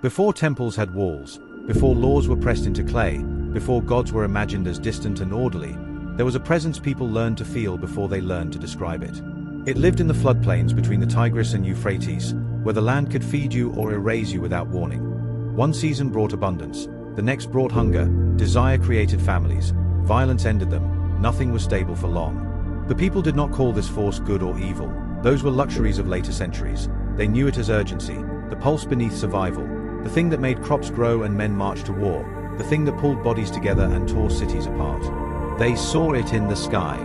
Before temples had walls, before laws were pressed into clay, before gods were imagined as distant and orderly, there was a presence people learned to feel before they learned to describe it. It lived in the floodplains between the Tigris and Euphrates, where the land could feed you or erase you without warning. One season brought abundance, the next brought hunger, desire created families, violence ended them, nothing was stable for long. The people did not call this force good or evil, those were luxuries of later centuries. They knew it as urgency, the pulse beneath survival, the thing that made crops grow and men march to war, the thing that pulled bodies together and tore cities apart. They saw it in the sky.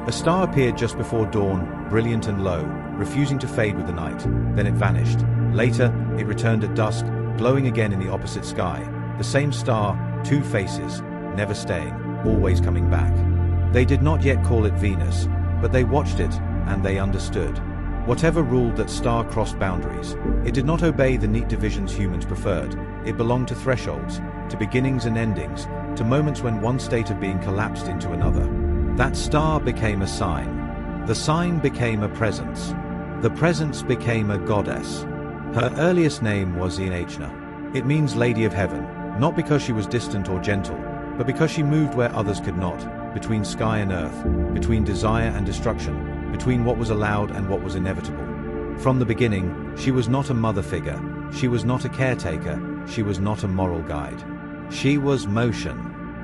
A star appeared just before dawn, brilliant and low, refusing to fade with the night. Then it vanished. Later, it returned at dusk, glowing again in the opposite sky. The same star, two faces, never staying, always coming back. They did not yet call it Venus, but they watched it, and they understood. Whatever ruled that star crossed boundaries. It did not obey the neat divisions humans preferred. It belonged to thresholds, to beginnings and endings, to moments when one state of being collapsed into another. That star became a sign. The sign became a presence. The presence became a goddess. Her earliest name was Inanna. It means Lady of Heaven, not because she was distant or gentle, but because she moved where others could not, between sky and earth, between desire and destruction, between what was allowed and what was inevitable. From the beginning, she was not a mother figure, she was not a caretaker, she was not a moral guide. She was motion.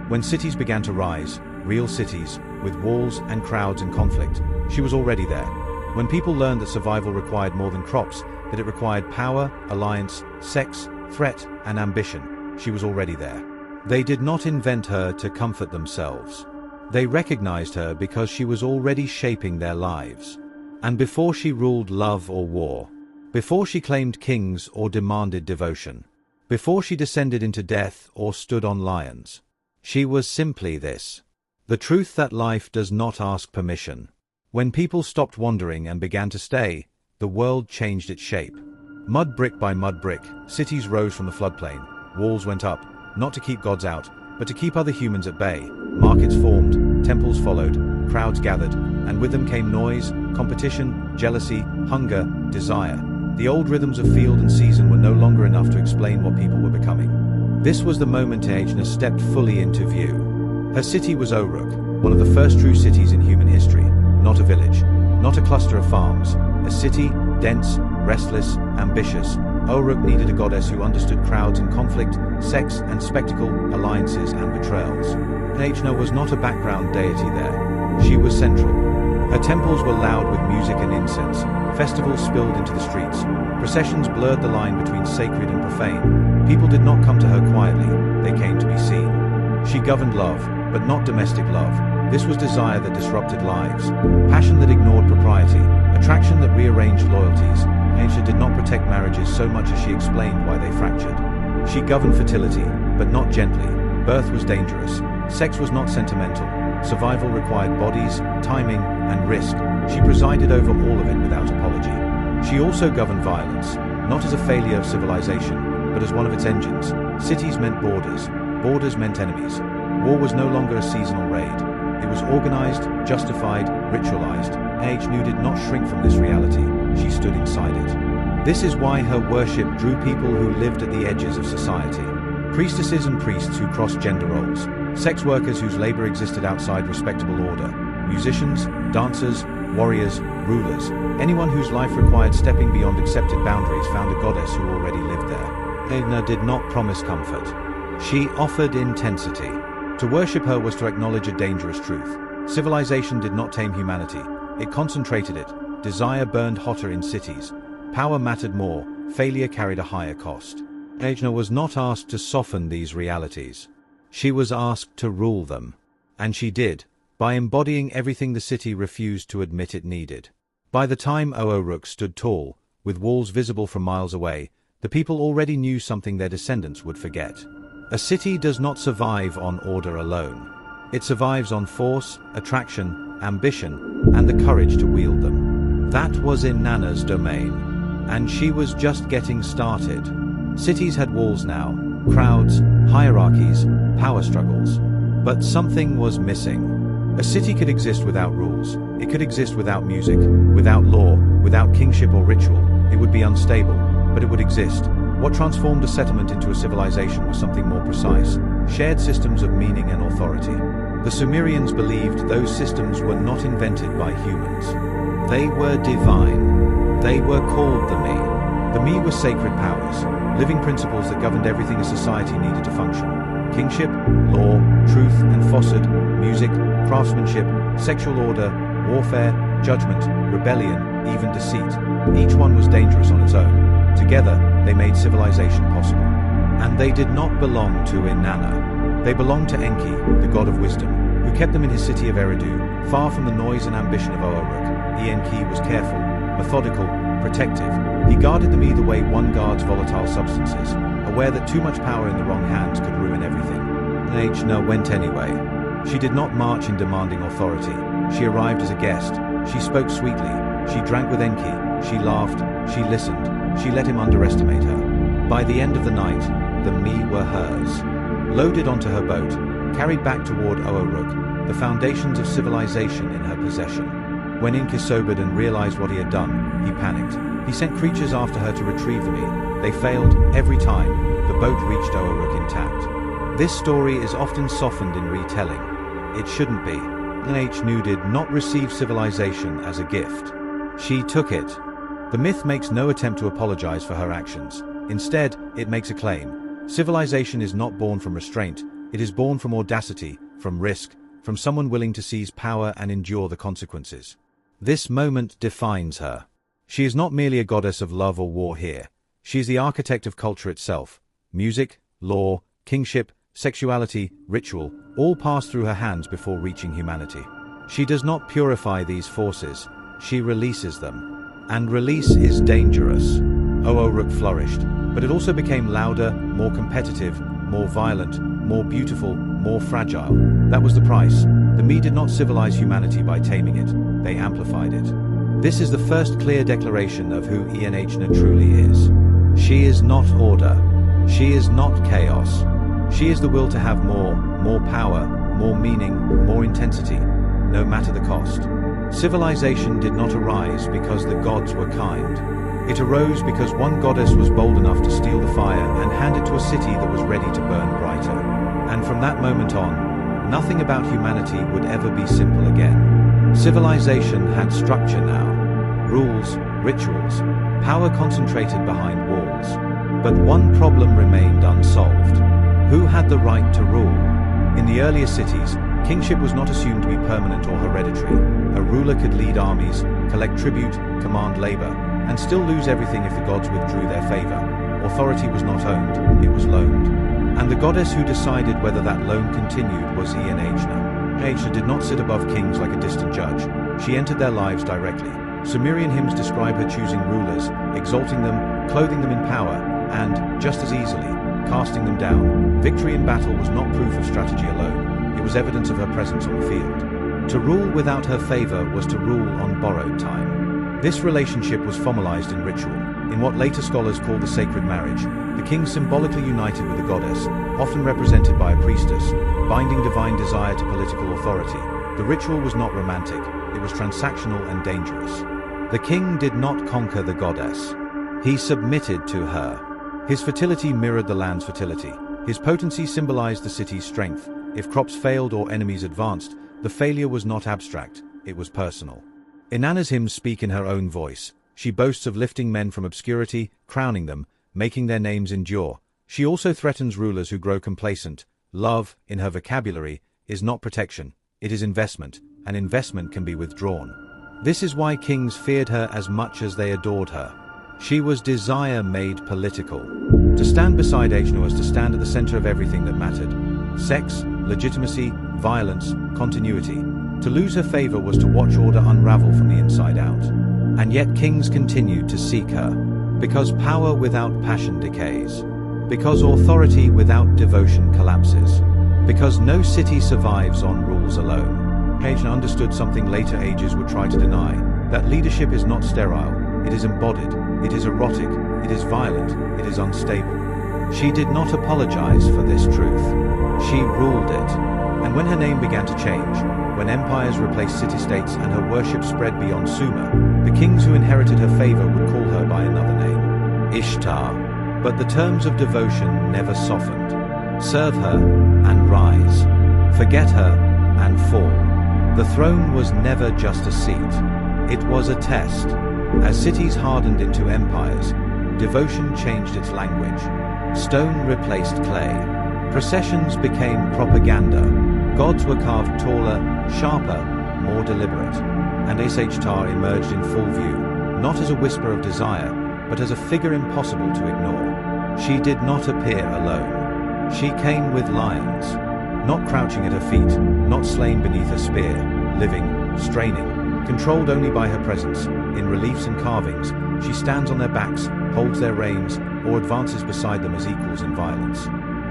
When cities began to rise, real cities, with walls and crowds and conflict, she was already there. When people learned that survival required more than crops, that it required power, alliance, sex, threat, and ambition, she was already there. They did not invent her to comfort themselves. They recognized her because she was already shaping their lives. And before she ruled love or war, before she claimed kings or demanded devotion, before she descended into death or stood on lions, she was simply this. The truth that life does not ask permission. When people stopped wandering and began to stay, the world changed its shape. Mud brick by mud brick, cities rose from the floodplain, walls went up, not to keep gods out, but to keep other humans at bay. Markets formed, temples followed, crowds gathered, and with them came noise, competition, jealousy, hunger, desire. The old rhythms of field and season were no longer enough to explain what people were becoming. This was the moment Inanna stepped fully into view. Her city was Uruk, one of the first true cities in human history, not a village, not a cluster of farms, a city, dense, restless, ambitious. Uruk needed a goddess who understood crowds and conflict, sex and spectacle, alliances and betrayals. Inanna was not a background deity there. She was central. Her temples were loud with music and incense. Festivals spilled into the streets. Processions blurred the line between sacred and profane. People did not come to her quietly, they came to be seen. She governed love, but not domestic love. This was desire that disrupted lives, passion that ignored propriety, attraction that rearranged loyalties. Inanna did not protect marriages so much as she explained why they fractured. She governed fertility, but not gently. Birth was dangerous. Sex was not sentimental. Survival required bodies, timing, and risk. She presided over all of it without apology. She also governed violence, not as a failure of civilization, but as one of its engines. Cities meant borders. Borders meant enemies. War was no longer a seasonal raid. It was organized, justified, ritualized. Inanna did not shrink from this reality. She stood inside it. This is why her worship drew people who lived at the edges of society. Priestesses and priests who crossed gender roles. Sex workers whose labor existed outside respectable order. Musicians, dancers, warriors, rulers. Anyone whose life required stepping beyond accepted boundaries found a goddess who already lived there. Inanna did not promise comfort. She offered intensity. To worship her was to acknowledge a dangerous truth. Civilization did not tame humanity. It concentrated it. Desire burned hotter in cities. Power mattered more. Failure carried a higher cost. Inanna was not asked to soften these realities. She was asked to rule them. And she did, by embodying everything the city refused to admit it needed. By the time Uruk stood tall, with walls visible from miles away, the people already knew something their descendants would forget. A city does not survive on order alone. It survives on force, attraction, ambition, and the courage to wield them. That was Inanna's domain. And she was just getting started. Cities had walls now, crowds, hierarchies, power struggles. But something was missing. A city could exist without rules. It could exist without music, without law, without kingship or ritual. It would be unstable, but it would exist. What transformed a settlement into a civilization was something more precise: shared systems of meaning and authority. The Sumerians believed those systems were not invented by humans. They were divine. They were called the Me. The Me were sacred powers, living principles that governed everything a society needed to function. Kingship, law, truth and falsehood, music, craftsmanship, sexual order, warfare, judgment, rebellion, even deceit. Each one was dangerous on its own. Together, they made civilization possible. And they did not belong to Inanna. They belonged to Enki, the god of wisdom, who kept them in his city of Eridu, far from the noise and ambition of Uruk. Enki was careful, methodical, protective. He guarded the Me the way one guards volatile substances, aware that too much power in the wrong hands could ruin everything. Inanna went anyway. She did not march in demanding authority. She arrived as a guest. She spoke sweetly. She drank with Enki. She laughed. She listened. She let him underestimate her. By the end of the night, the Me were hers. Loaded onto her boat, carried back toward Uruk, the foundations of civilization in her possession. When Enki sobered and realized what he had done, he panicked. He sent creatures after her to retrieve the Me. They failed every time. The boat reached Uruk intact. This story is often softened in retelling. It shouldn't be. Inanna did not receive civilization as a gift. She took it. The myth makes no attempt to apologize for her actions. Instead, it makes a claim. Civilization is not born from restraint. It is born from audacity, from risk, from someone willing to seize power and endure the consequences. This moment defines her. She is not merely a goddess of love or war here. She is the architect of culture itself. Music, law, kingship, sexuality, ritual, all pass through her hands before reaching humanity. She does not purify these forces. She releases them. And release is dangerous. Uruk flourished, but it also became louder, more competitive, more violent, more beautiful, more fragile. That was the price. The Me did not civilize humanity by taming it. They amplified it. This is the first clear declaration of who Inanna truly is. She is not order. She is not chaos. She is the will to have more power, more meaning, more intensity, no matter the cost. Civilization did not arise because the gods were kind. It arose because one goddess was bold enough to steal the fire and hand it to a city that was ready to burn brighter. And from that moment on, nothing about humanity would ever be simple again. Civilization had structure now. Rules, rituals, power concentrated behind walls. But one problem remained unsolved. Who had the right to rule? In the earlier cities, kingship was not assumed to be permanent or hereditary. A ruler could lead armies, collect tribute, command labor, and still lose everything if the gods withdrew their favor. Authority was not owned, it was loaned. And the goddess who decided whether that loan continued was Inanna. Inanna did not sit above kings like a distant judge. She entered their lives directly. Sumerian hymns describe her choosing rulers, exalting them, clothing them in power, and, just as easily, casting them down. Victory in battle was not proof of strategy alone. It was evidence of her presence on the field. To rule without her favor was to rule on borrowed time. This relationship was formalized in ritual, in what later scholars call the sacred marriage. The king symbolically united with the goddess, often represented by a priestess, binding divine desire to political authority. The ritual was not romantic, it was transactional and dangerous. The king did not conquer the goddess. He submitted to her. His fertility mirrored the land's fertility. His potency symbolized the city's strength. If crops failed or enemies advanced, the failure was not abstract, it was personal. Inanna's hymns speak in her own voice. She boasts of lifting men from obscurity, crowning them, making their names endure. She also threatens rulers who grow complacent. Love, in her vocabulary, is not protection, it is investment, and investment can be withdrawn. This is why kings feared her as much as they adored her. She was desire made political. To stand beside Inanna was to stand at the center of everything that mattered. Sex, legitimacy, violence, continuity. To lose her favor was to watch order unravel from the inside out. And yet kings continued to seek her. Because power without passion decays. Because authority without devotion collapses. Because no city survives on rules alone. Inanna understood something later ages would try to deny, that leadership is not sterile. It is embodied, it is erotic, it is violent, it is unstable. She did not apologize for this truth. She ruled it. And when her name began to change, when empires replaced city-states and her worship spread beyond Sumer, the kings who inherited her favor would call her by another name. Ishtar. But the terms of devotion never softened. Serve her and rise. Forget her and fall. The throne was never just a seat. It was a test. As cities hardened into empires, devotion changed its language. Stone replaced clay. Processions became propaganda. Gods were carved taller, sharper, more deliberate. And Ishtar emerged in full view, not as a whisper of desire, but as a figure impossible to ignore. She did not appear alone. She came with lions, not crouching at her feet, not slain beneath a spear, living, straining, controlled only by her presence. In reliefs and carvings, she stands on their backs, holds their reins, or advances beside them as equals in violence.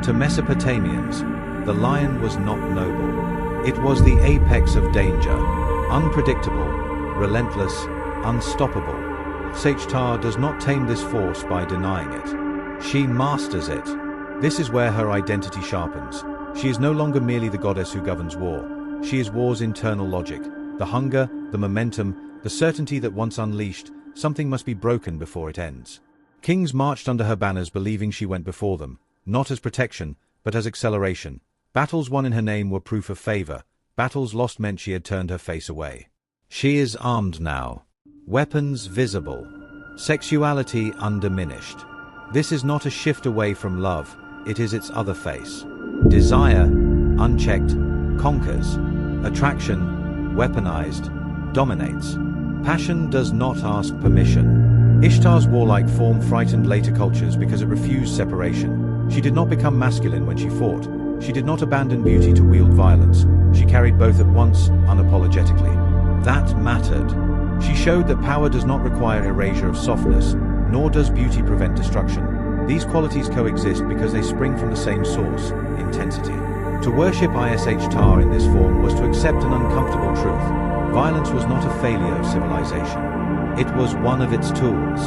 To Mesopotamians, the lion was not noble. It was the apex of danger, unpredictable, relentless, unstoppable. Ishtar does not tame this force by denying it. She masters it. This is where her identity sharpens. She is no longer merely the goddess who governs war. She is war's internal logic, the hunger, the momentum, the certainty that once unleashed, something must be broken before it ends. Kings marched under her banners believing she went before them, not as protection, but as acceleration. Battles won in her name were proof of favor. Battles lost meant she had turned her face away. She is armed now. Weapons visible. Sexuality undiminished. This is not a shift away from love, it is its other face. Desire, unchecked, conquers. Attraction, weaponized, dominates. Passion does not ask permission. Ishtar's warlike form frightened later cultures because it refused separation. She did not become masculine when she fought. She did not abandon beauty to wield violence. She carried both at once, unapologetically. That mattered. She showed that power does not require erasure of softness, nor does beauty prevent destruction. These qualities coexist because they spring from the same source, intensity. To worship Ishtar in this form was to accept an uncomfortable truth. Violence was not a failure of civilization. It was one of its tools.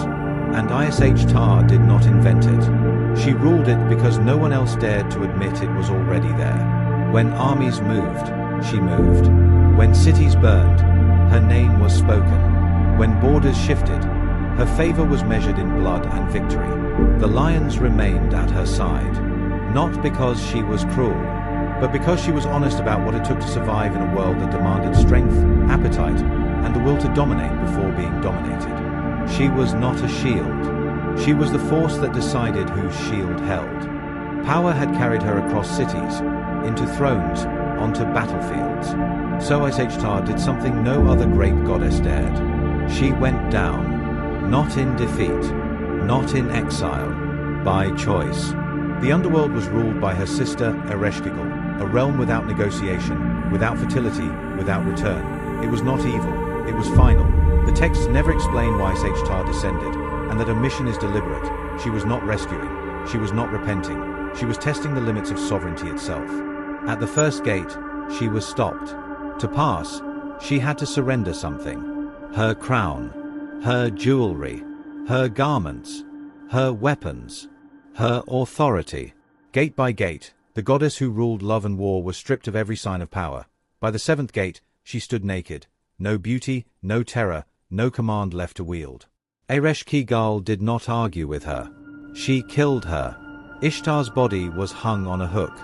And Ishtar did not invent it. She ruled it because no one else dared to admit it was already there. When armies moved, she moved. When cities burned, her name was spoken. When borders shifted, her favor was measured in blood and victory. The lions remained at her side. Not because she was cruel, but because she was honest about what it took to survive in a world that demanded strength, appetite, and the will to dominate before being dominated. She was not a shield. She was the force that decided whose shield held. Power had carried her across cities, into thrones, onto battlefields. So Ishtar did something no other great goddess dared. She went down, not in defeat, not in exile, by choice. The Underworld was ruled by her sister Ereshkigal, a realm without negotiation, without fertility, without return. It was not evil, it was final. The texts never explain why Ishtar descended, and that her mission is deliberate. She was not rescuing, she was not repenting, she was testing the limits of sovereignty itself. At the first gate, she was stopped. To pass, she had to surrender something. Her crown, her jewelry, her garments, her weapons, her authority. Gate by gate, the goddess who ruled love and war was stripped of every sign of power. By the seventh gate, she stood naked. No beauty, no terror, no command left to wield. Ereshkigal did not argue with her. She killed her. Ishtar's body was hung on a hook.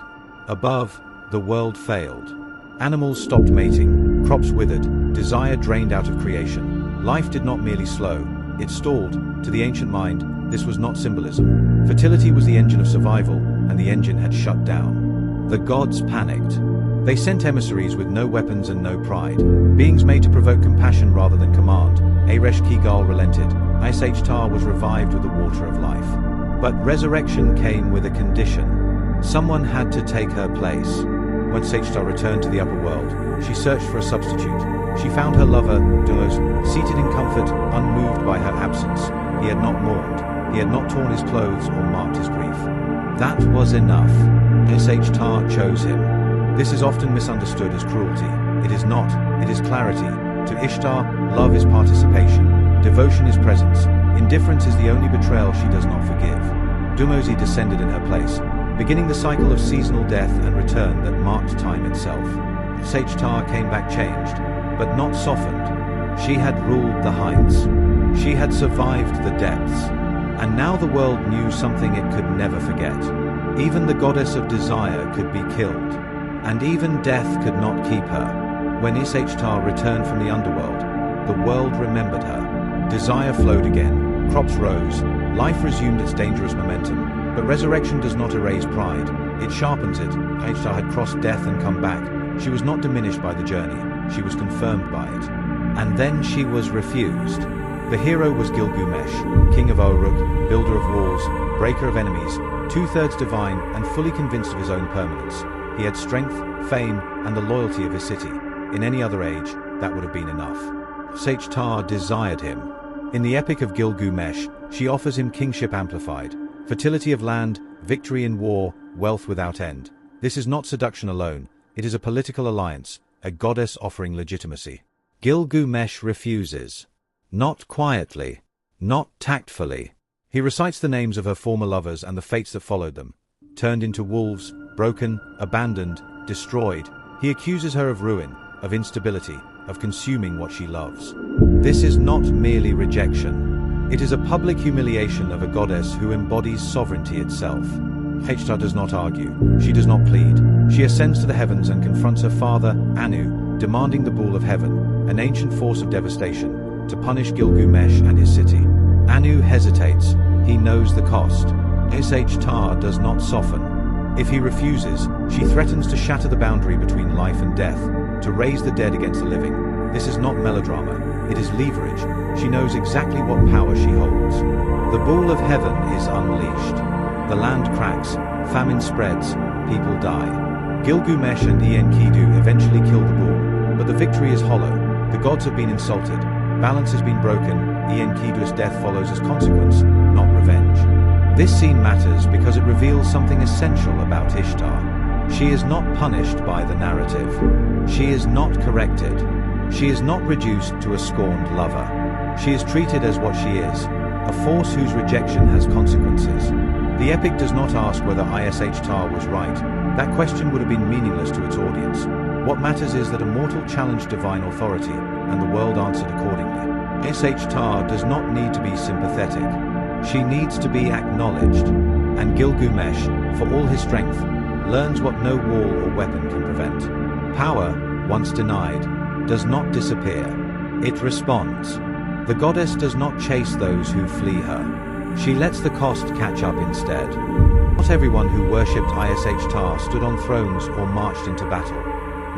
Above, the world failed. Animals stopped mating, crops withered, desire drained out of creation. Life did not merely slow, it stalled. To the ancient mind, this was not symbolism. Fertility was the engine of survival, and the engine had shut down. The gods panicked. They sent emissaries with no weapons and no pride, beings made to provoke compassion rather than command. Ereshkigal relented. Ishtar was revived with the water of life. But resurrection came with a condition. Someone had to take her place. When Ishtar returned to the upper world, she searched for a substitute. She found her lover, Dumos, seated in comfort, unmoved by her absence. He had not mourned. He had not torn his clothes or marked his grief. That was enough. Ishtar chose him. This is often misunderstood as cruelty. It is not. It is clarity. To Ishtar, love is participation. Devotion is presence. Indifference is the only betrayal she does not forgive. Dumosi descended in her place, beginning the cycle of seasonal death and return that marked time itself. Ishtar came back changed, but not softened. She had ruled the heights. She had survived the depths. And now the world knew something it could never forget. Even the goddess of desire could be killed. And even death could not keep her. When Ishtar returned from the underworld, the world remembered her. Desire flowed again, crops rose, life resumed its dangerous momentum. But resurrection does not erase pride, it sharpens it. Ishtar had crossed death and come back. She was not diminished by the journey, she was confirmed by it. And then she was refused. The hero was Gilgamesh, king of Uruk, builder of walls, breaker of enemies, two-thirds divine and fully convinced of his own permanence. He had strength, fame, and the loyalty of his city. In any other age, that would have been enough. Ishtar desired him. In the epic of Gilgamesh, she offers him kingship amplified, fertility of land, victory in war, wealth without end. This is not seduction alone, it is a political alliance, a goddess offering legitimacy. Gilgamesh refuses. Not quietly, not tactfully. He recites the names of her former lovers and the fates that followed them. Turned into wolves, broken, abandoned, destroyed, he accuses her of ruin, of instability, of consuming what she loves. This is not merely rejection. It is a public humiliation of a goddess who embodies sovereignty itself. Ishtar does not argue. She does not plead. She ascends to the heavens and confronts her father, Anu, demanding the bull of heaven, an ancient force of devastation, to punish Gilgamesh and his city. Anu hesitates. He knows the cost. Ishtar does not soften. If he refuses, she threatens to shatter the boundary between life and death, to raise the dead against the living. This is not melodrama, it is leverage. She knows exactly what power she holds. The bull of heaven is unleashed. The land cracks, famine spreads, people die. Gilgamesh and Enki eventually kill the bull, but the victory is hollow. The gods have been insulted, balance has been broken, Enkidu's death follows as consequence, not revenge. This scene matters because it reveals something essential about Ishtar. She is not punished by the narrative. She is not corrected. She is not reduced to a scorned lover. She is treated as what she is, a force whose rejection has consequences. The epic does not ask whether Ishtar was right. That question would have been meaningless to its audience. What matters is that a mortal challenged divine authority, and the world answered accordingly. Ishtar does not need to be sympathetic. She needs to be acknowledged. And Gilgamesh, for all his strength, learns what no wall or weapon can prevent. Power, once denied, does not disappear. It responds. The goddess does not chase those who flee her. She lets the cost catch up instead. Not everyone who worshipped Ishtar stood on thrones or marched into battle.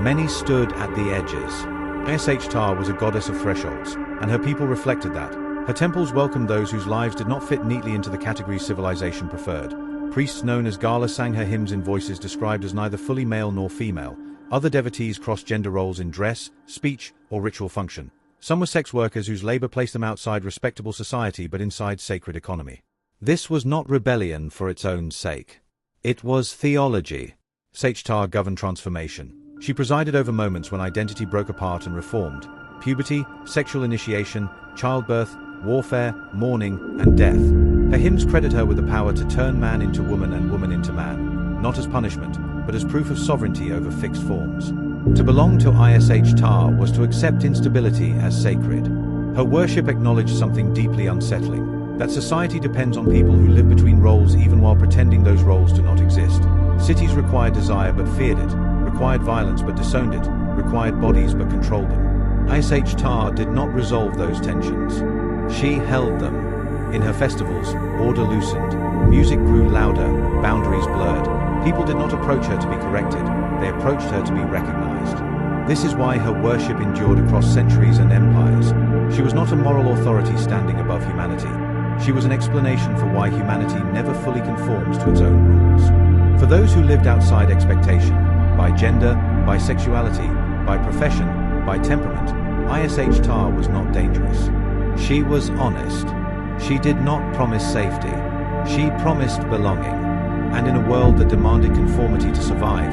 Many stood at the edges. Ishtar was a goddess of thresholds, and her people reflected that. Her temples welcomed those whose lives did not fit neatly into the categories civilization preferred. Priests known as Gala sang her hymns in voices described as neither fully male nor female. Other devotees crossed gender roles in dress, speech, or ritual function. Some were sex workers whose labor placed them outside respectable society but inside sacred economy. This was not rebellion for its own sake. It was theology. Ishtar governed transformation. She presided over moments when identity broke apart and reformed. Puberty, sexual initiation, childbirth, warfare, mourning, and death. Her hymns credit her with the power to turn man into woman and woman into man, not as punishment, but as proof of sovereignty over fixed forms. To belong to Ishtar was to accept instability as sacred. Her worship acknowledged something deeply unsettling, that society depends on people who live between roles even while pretending those roles do not exist. Cities required desire but feared it, required violence but disowned it, required bodies but controlled them. Ishtar did not resolve those tensions. She held them. In her festivals, order loosened, music grew louder, boundaries blurred. People did not approach her to be corrected, they approached her to be recognized. This is why her worship endured across centuries and empires. She was not a moral authority standing above humanity. She was an explanation for why humanity never fully conforms to its own rules. For those who lived outside expectation, by gender, by sexuality, by profession, by temperament, Ishtar was not dangerous. She was honest. She did not promise safety. She promised belonging. And in a world that demanded conformity to survive,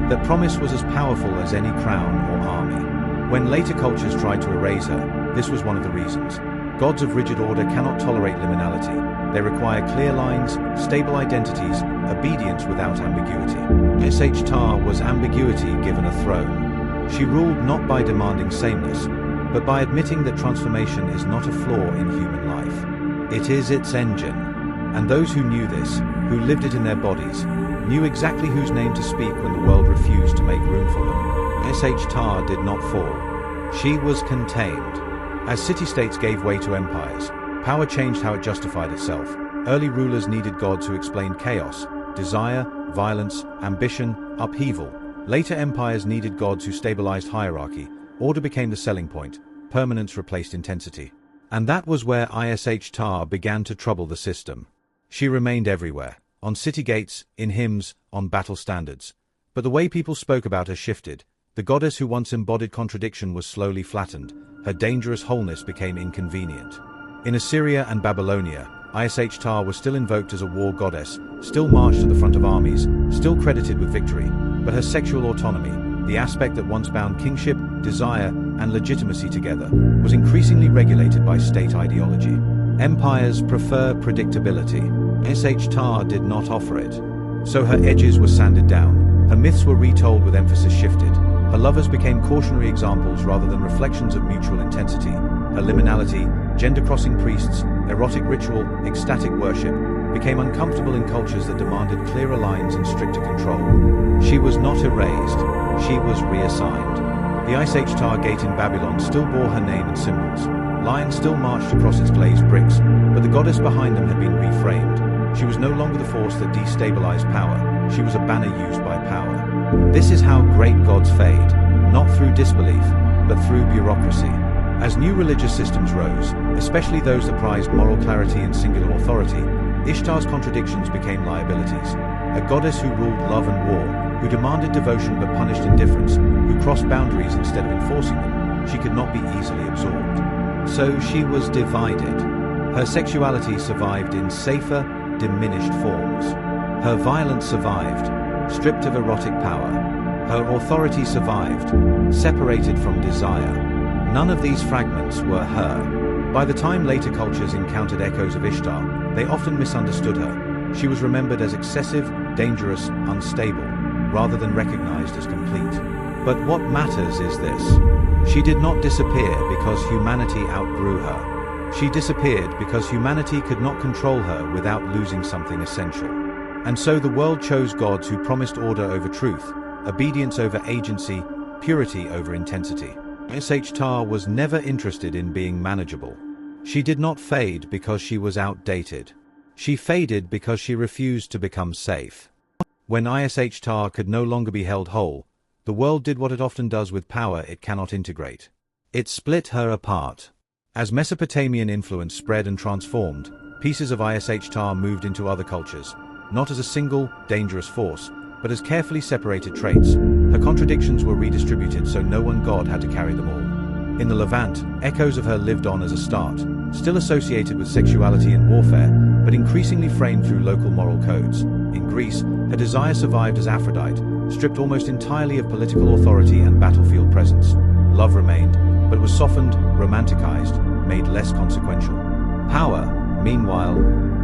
that promise was as powerful as any crown or army. When later cultures tried to erase her, this was one of the reasons. Gods of rigid order cannot tolerate liminality. They require clear lines, stable identities, obedience without ambiguity. Ishtar was ambiguity given a throne. She ruled not by demanding sameness, but by admitting that transformation is not a flaw in human life. It is its engine. And those who knew this, who lived it in their bodies, knew exactly whose name to speak when the world refused to make room for them. Ishtar did not fall. She was contained. As city-states gave way to empires, power changed how it justified itself. Early rulers needed gods who explained chaos, desire, violence, ambition, upheaval. Later empires needed gods who stabilized hierarchy. Order became the selling point. Permanence replaced intensity. And that was where Ishtar began to trouble the system. She remained everywhere, on city gates, in hymns, on battle standards. But the way people spoke about her shifted. The goddess who once embodied contradiction was slowly flattened. Her dangerous wholeness became inconvenient. In Assyria and Babylonia, Ishtar was still invoked as a war goddess, still marched to the front of armies, still credited with victory. But her sexual autonomy, the aspect that once bound kingship, desire, and legitimacy together, was increasingly regulated by state ideology. Empires prefer predictability. Ishtar did not offer it. So her edges were sanded down, her myths were retold with emphasis shifted. Her lovers became cautionary examples rather than reflections of mutual intensity. Her liminality, gender-crossing priests, erotic ritual, ecstatic worship, became uncomfortable in cultures that demanded clearer lines and stricter control. She was not erased, she was reassigned. The Ishtar gate in Babylon still bore her name and symbols. Lions still marched across its glazed bricks, but the goddess behind them had been reframed. She was no longer the force that destabilized power, she was a banner used by power. This is how great gods fade, not through disbelief, but through bureaucracy. As new religious systems rose, especially those that prized moral clarity and singular authority, Ishtar's contradictions became liabilities. A goddess who ruled love and war, who demanded devotion but punished indifference, who crossed boundaries instead of enforcing them, she could not be easily absorbed. So she was divided. Her sexuality survived in safer, diminished forms. Her violence survived, stripped of erotic power. Her authority survived, separated from desire. None of these fragments were her. By the time later cultures encountered echoes of Ishtar, they often misunderstood her. She was remembered as excessive, dangerous, unstable, rather than recognized as complete. But what matters is this. She did not disappear because humanity outgrew her. She disappeared because humanity could not control her without losing something essential. And so the world chose gods who promised order over truth, obedience over agency, purity over intensity. Ishtar was never interested in being manageable. She did not fade because she was outdated. She faded because she refused to become safe. When Ishtar could no longer be held whole, the world did what it often does with power it cannot integrate. It split her apart. As Mesopotamian influence spread and transformed, pieces of Ishtar moved into other cultures, not as a single, dangerous force, but as carefully separated traits. Her contradictions were redistributed so no one god had to carry them all. In the Levant, echoes of her lived on as a start, still associated with sexuality and warfare, but increasingly framed through local moral codes. In Greece, her desire survived as Aphrodite, stripped almost entirely of political authority and battlefield presence. Love remained, but was softened, romanticized, made less consequential. Power, meanwhile,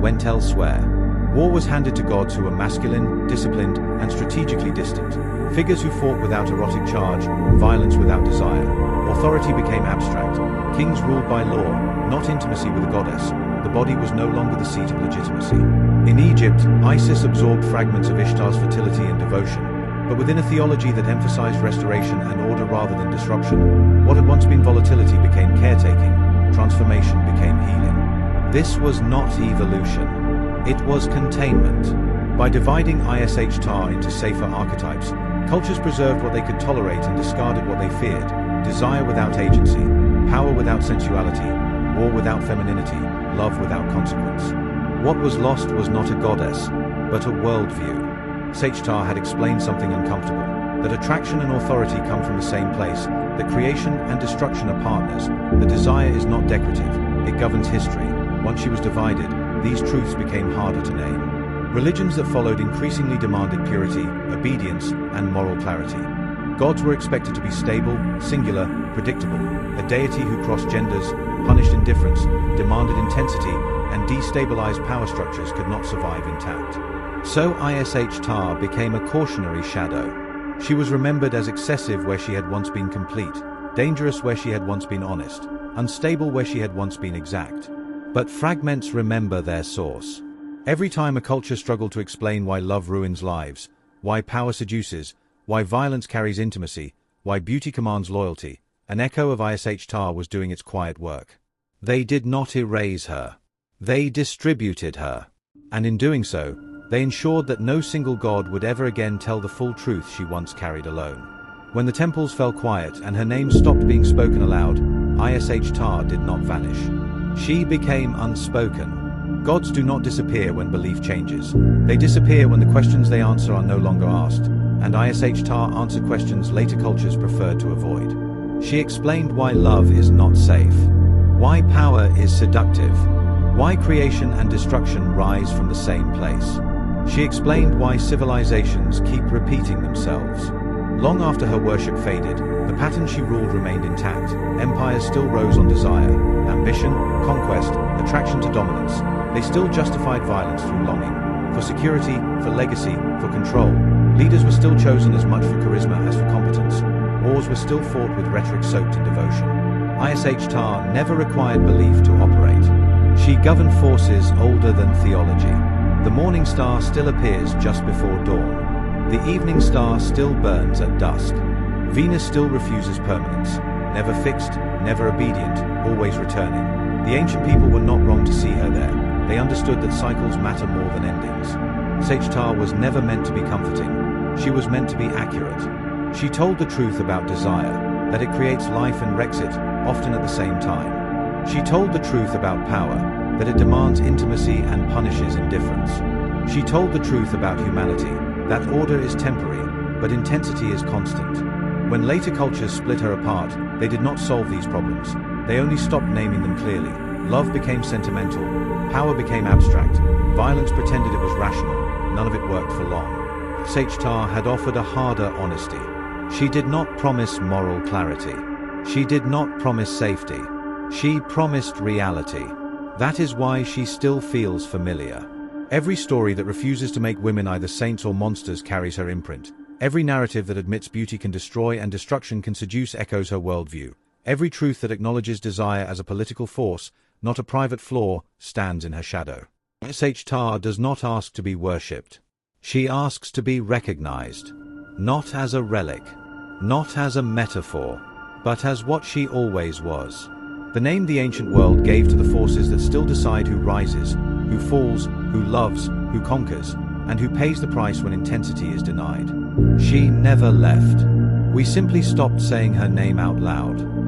went elsewhere. War was handed to gods who were masculine, disciplined, and strategically distant. Figures who fought without erotic charge, violence without desire. Authority became abstract. Kings ruled by law, not intimacy with a goddess. The body was no longer the seat of legitimacy. In Egypt, Isis absorbed fragments of Ishtar's fertility and devotion, but within a theology that emphasized restoration and order rather than disruption. What had once been volatility became caretaking, transformation became healing. This was not evolution. It was containment. By dividing Ishtar into safer archetypes, cultures preserved what they could tolerate and discarded what they feared. Desire without agency, power without sensuality, war without femininity, love without consequence. What was lost was not a goddess, but a worldview. Ishtar had explained something uncomfortable, that attraction and authority come from the same place, that creation and destruction are partners, that desire is not decorative, it governs history. Once she was divided, these truths became harder to name. Religions that followed increasingly demanded purity, obedience, and moral clarity. Gods were expected to be stable, singular, predictable. A deity who crossed genders, punished indifference, demanded intensity, and destabilized power structures could not survive intact. So Ishtar became a cautionary shadow. She was remembered as excessive where she had once been complete, dangerous where she had once been honest, unstable where she had once been exact. But fragments remember their source. Every time a culture struggled to explain why love ruins lives, why power seduces, why violence carries intimacy, why beauty commands loyalty, an echo of Ishtar was doing its quiet work. They did not erase her. They distributed her. And in doing so, they ensured that no single god would ever again tell the full truth she once carried alone. When the temples fell quiet and her name stopped being spoken aloud, Ishtar did not vanish. She became unspoken. Gods do not disappear when belief changes. They disappear when the questions they answer are no longer asked, and Ishtar answered questions later cultures preferred to avoid. She explained why love is not safe, why power is seductive, why creation and destruction rise from the same place. She explained why civilizations keep repeating themselves. Long after her worship faded, the pattern she ruled remained intact. Empires still rose on desire, ambition, conquest, attraction to dominance. They still justified violence through longing. For security, for legacy, for control. Leaders were still chosen as much for charisma as for competence. Wars were still fought with rhetoric soaked in devotion. Ishtar never required belief to operate. She governed forces older than theology. The morning star still appears just before dawn. The evening star still burns at dusk. Venus still refuses permanence. Never fixed, never obedient, always returning. The ancient people were not wrong to see her there. They understood that cycles matter more than endings. Ishtar was never meant to be comforting. She was meant to be accurate. She told the truth about desire, that it creates life and wrecks it, often at the same time. She told the truth about power, that it demands intimacy and punishes indifference. She told the truth about humanity, that order is temporary, but intensity is constant. When later cultures split her apart, they did not solve these problems. They only stopped naming them clearly. Love became sentimental, power became abstract, violence pretended it was rational, none of it worked for long. Ishtar had offered a harder honesty. She did not promise moral clarity. She did not promise safety. She promised reality. That is why she still feels familiar. Every story that refuses to make women either saints or monsters carries her imprint. Every narrative that admits beauty can destroy and destruction can seduce echoes her worldview. Every truth that acknowledges desire as a political force, not a private flaw, stands in her shadow. Ishtar does not ask to be worshipped. She asks to be recognized. Not as a relic, not as a metaphor, but as what she always was. The name the ancient world gave to the forces that still decide who rises, who falls, who loves, who conquers, and who pays the price when intensity is denied. She never left. We simply stopped saying her name out loud.